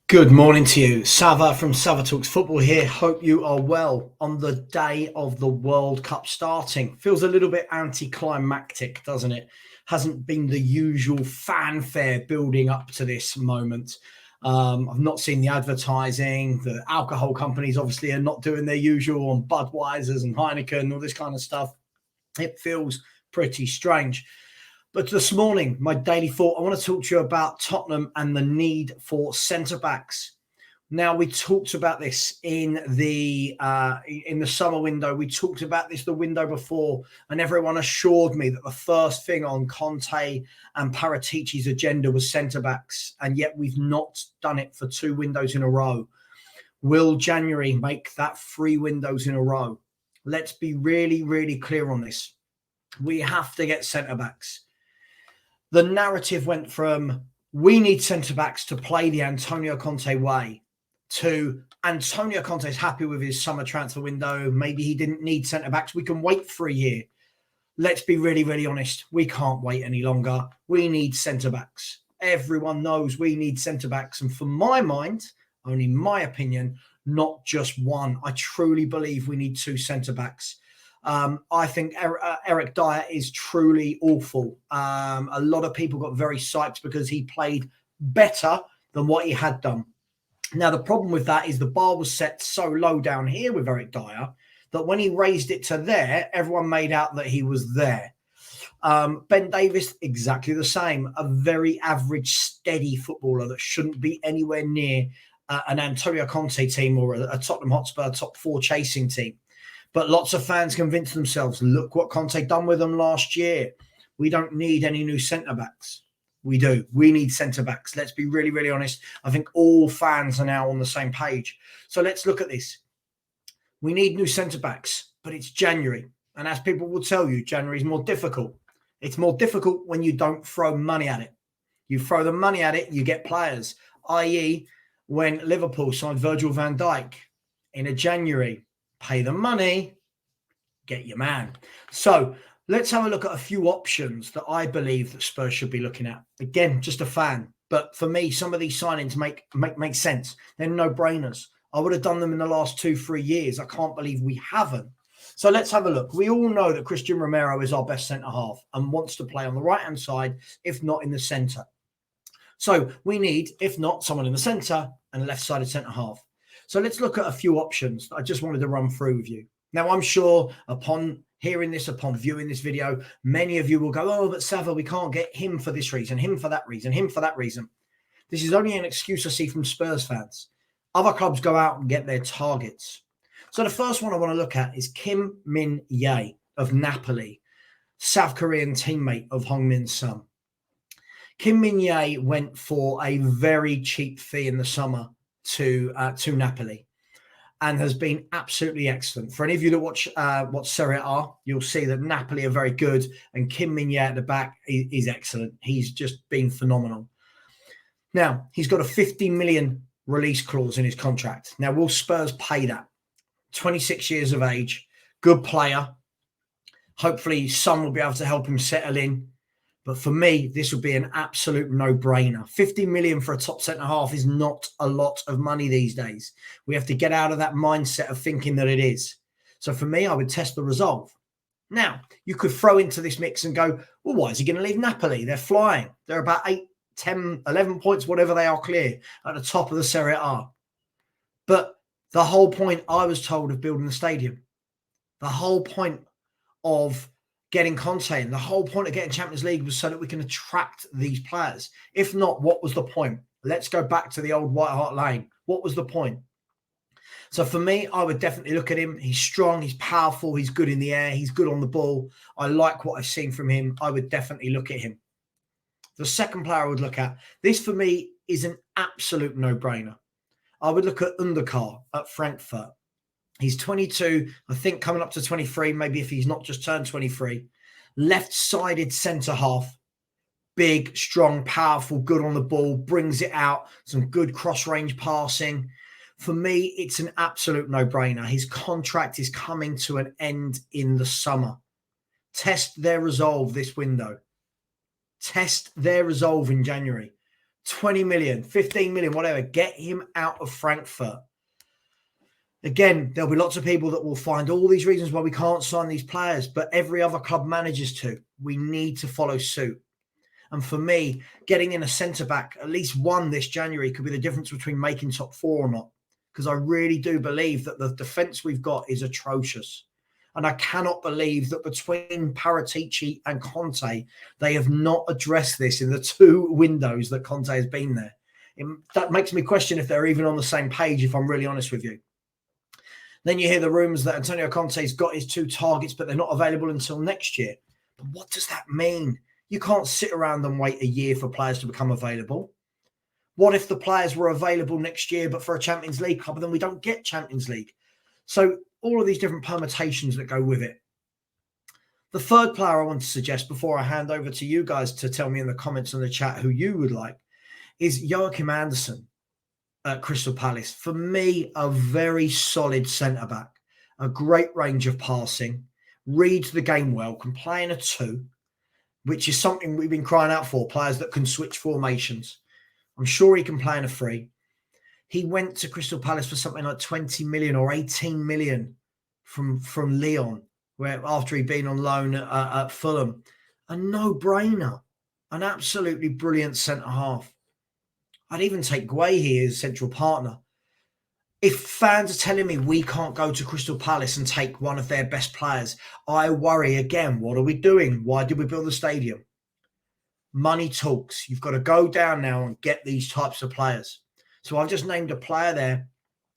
Good morning to you. Sava from Sava Talks Football here. Hope you are well on the day of the World Cup starting. Feels a little bit anticlimactic, doesn't it? Hasn't been the usual fanfare building up to this moment. I've not seen the advertising. The alcohol companies obviously are not doing their usual on Budweisers and Heineken and all this kind of stuff. It feels pretty strange. But this morning, my daily thought, I want to talk to you about Tottenham and the need for centre-backs. Now, we talked about this in the summer window. We talked about this the window before, and everyone assured me that the first thing on Conte and Paratici's agenda was centre-backs, and yet we've not done it for 2 windows in a row. Will January make that 3 windows in a row? Let's be really, really clear on this. We have to get centre-backs. The narrative went from we need centre-backs to play the Antonio Conte way to Antonio Conte's happy with his summer transfer window. Maybe he didn't need centre-backs. We can wait for a year. Let's be really, really honest. We can't wait any longer. We need centre-backs. Everyone knows we need centre-backs. And for my mind, only my opinion, not just one. I truly believe we need 2 centre-backs. I think Eric Dyer is truly awful. A lot of people got very psyched because he played better than what he had done. Now, the problem with that is the bar was set so low down here with Eric Dyer that when he raised it to there, everyone made out that he was there. Ben Davies, exactly the same. A very average, steady footballer that shouldn't be anywhere near an Antonio Conte team or a Tottenham Hotspur top 4 chasing team. But lots of fans convinced themselves, look what Conte done with them last year. We don't need any new centre-backs. We do. We need centre-backs. Let's be really, really honest. I think all fans are now on the same page. So let's look at this. We need new centre-backs, but it's January. And as people will tell you, January is more difficult. It's more difficult when you don't throw money at it. You throw the money at it, you get players. I.e., when Liverpool signed Virgil van Dijk in a January, pay the money, get your man. So let's have a look at a few options that I believe that Spurs should be looking at. Again, just a fan. But for me, some of these signings make sense. They're no-brainers. I would have done them in the last 2-3 years. I can't believe we haven't. So let's have a look. We all know that Christian Romero is our best centre-half and wants to play on the right-hand side, if not in the centre. So we need, if not, someone in the centre and a left-sided centre-half. So let's look at a few options that I just wanted to run through with you. Now, I'm sure upon hearing this, upon viewing this video, many of you will go, oh, but Sava, we can't get him for this reason, him for that reason, him for that reason. This is only an excuse I see from Spurs fans. Other clubs go out and get their targets. So the first one I want to look at is Kim Min-jae of Napoli, South Korean teammate of Heung-min Son. Kim Min-jae went for a very cheap fee in the summer to Napoli and has been absolutely excellent. For any of you that watch Serie A, you'll see that Napoli are very good and Kim Min-jae at the back is excellent. He's just been phenomenal. Now, he's got a 50 million release clause in his contract. Now, will Spurs pay that? 26 years of age, good player. Hopefully, Son will be able to help him settle in. But for me, this would be an absolute no-brainer. 50 million for a top centre-half is not a lot of money these days. We have to get out of that mindset of thinking that it is. So for me, I would test the resolve. Now, you could throw into this mix and go, well, why is he going to leave Napoli? They're flying. They're about 8, 10, 11 points, whatever they are clear, at the top of the Serie A. But the whole point, I was told, of building the stadium, the whole point of getting Conte in, the whole point of getting Champions League was so that we can attract these players. If not, what was the point? Let's go back to the old White Hart Lane. What was the point? So for me, I would definitely look at him. He's strong, he's powerful, he's good in the air, he's good on the ball. I like what I've seen from him. I would definitely look at him. The second player I would look at, this for me is an absolute no-brainer. I would look at Underkar at Frankfurt. He's 22, I think coming up to 23, maybe if he's not just turned 23. Left-sided centre-half. Big, strong, powerful, good on the ball, brings it out. Some good cross-range passing. For me, it's an absolute no-brainer. His contract is coming to an end in the summer. Test their resolve this window. Test their resolve in January. 20 million, 15 million, whatever. Get him out of Frankfurt. Again, there'll be lots of people that will find all these reasons why we can't sign these players, but every other club manages to. We need to follow suit. And for me, getting in a centre-back, at least one this January, could be the difference between making top four or not. Because I really do believe that the defence we've got is atrocious. And I cannot believe that between Paratici and Conte, they have not addressed this in the 2 windows that Conte has been there. That makes me question if they're even on the same page, if I'm really honest with you. Then you hear the rumours that Antonio Conte's got his 2 targets, but they're not available until next year. But what does that mean? You can't sit around and wait a year for players to become available. What if the players were available next year, but for a Champions League club, and then we don't get Champions League? So all of these different permutations that go with it. The third player I want to suggest before I hand over to you guys to tell me in the comments on the chat who you would like is Joachim Andersen at Crystal Palace. For me, a very solid centre-back, a great range of passing, reads the game well, can play in a 2, which is something we've been crying out for, players that can switch formations. I'm sure he can play in a 3. He went to Crystal Palace for something like 20 million or 18 million from Lyon, where after he'd been on loan at Fulham. A no-brainer, an absolutely brilliant centre-half. I'd even take Guehi as central partner. If fans are telling me we can't go to Crystal Palace and take one of their best players, I worry again. What are we doing? Why did we build the stadium? Money talks. You've got to go down now and get these types of players. So I've just named a player there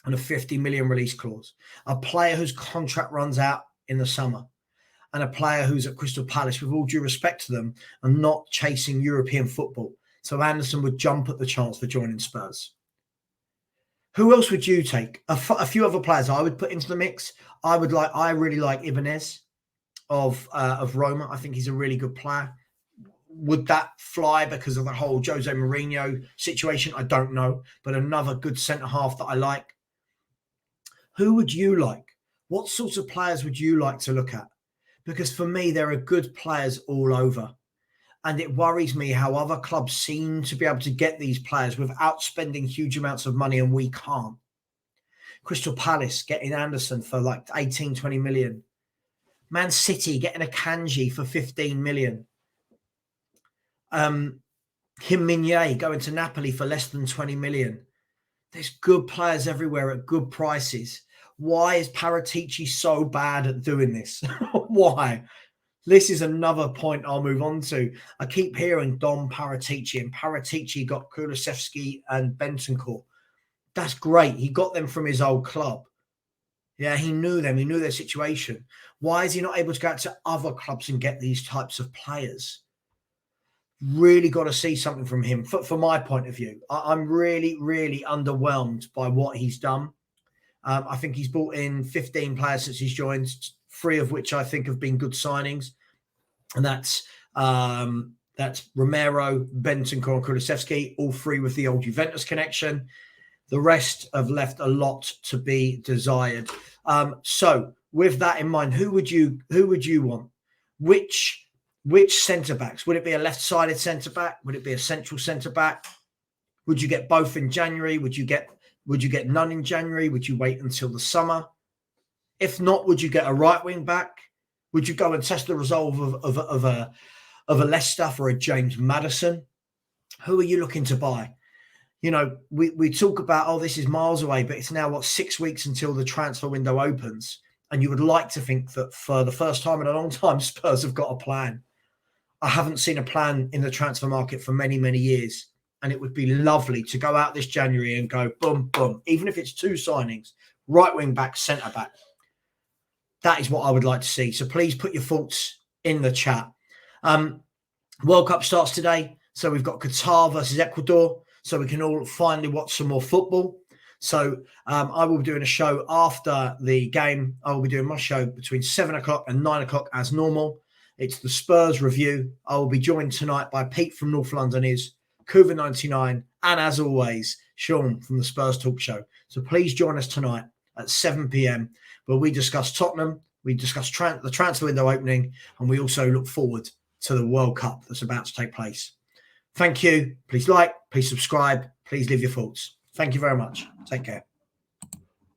on a 50 million release clause, a player whose contract runs out in the summer, and a player who's at Crystal Palace, with all due respect to them, and not chasing European football. So Anderson would jump at the chance for joining Spurs. Who else would you take? A few other players I would put into the mix. I really like Ibanez of Roma. I think he's a really good player. Would that fly because of the whole Jose Mourinho situation? I don't know. But another good centre-half that I like. Who would you like? What sorts of players would you like to look at? Because for me, there are good players all over. And it worries me how other clubs seem to be able to get these players without spending huge amounts of money, and we can't. Crystal Palace getting Anderson for like 18, 20 million. Man City getting a Kanji for 15 million. Kim Min-jae going to Napoli for less than 20 million. There's good players everywhere at good prices. Why is Paratici so bad at doing this? Why? This is another point I'll move on to. I keep hearing Dom Paratici, and Paratici got Kulusevski and Bentancur. That's great. He got them from his old club. Yeah, he knew them. He knew their situation. Why is he not able to go out to other clubs and get these types of players? Really got to see something from him, from my point of view. I'm really, really underwhelmed by what he's done. I think he's brought in 15 players since he's joined, 3 of which I think have been good signings. And that's Romero, Bentancur, and Kulusevski, all 3 with the old Juventus connection. The rest have left a lot to be desired. So with that in mind, who would you want? Which centre-backs? Would it be a left-sided centre-back? Would it be a central centre-back? Would you get both in January? Would you get none in January? Would you wait until the summer? If not, would you get a right wing back? Would you go and test the resolve of a Leicester for a James Maddison? Who are you looking to buy? You know, we talk about, this is miles away, but it's now, 6 weeks until the transfer window opens. And you would like to think that for the first time in a long time, Spurs have got a plan. I haven't seen a plan in the transfer market for many, many years. And it would be lovely to go out this January and go, boom, boom. Even if it's 2 signings, right wing back, centre back. That is what I would like to see. So please put your thoughts in the chat. World Cup starts today. So we've got Qatar versus Ecuador. So we can all finally watch some more football. So I will be doing a show after the game. I will be doing my show between 7 o'clock and 9 o'clock as normal. It's the Spurs review. I will be joined tonight by Pete from North London is Cuva99. And as always, Sean from the Spurs Talk Show. So please join us tonight at 7 p.m. where we discuss Tottenham. We discuss the transfer window opening. And we also look forward to the World Cup that's about to take place. Thank you. Please like, please subscribe, please leave your thoughts. Thank you very much. Take care.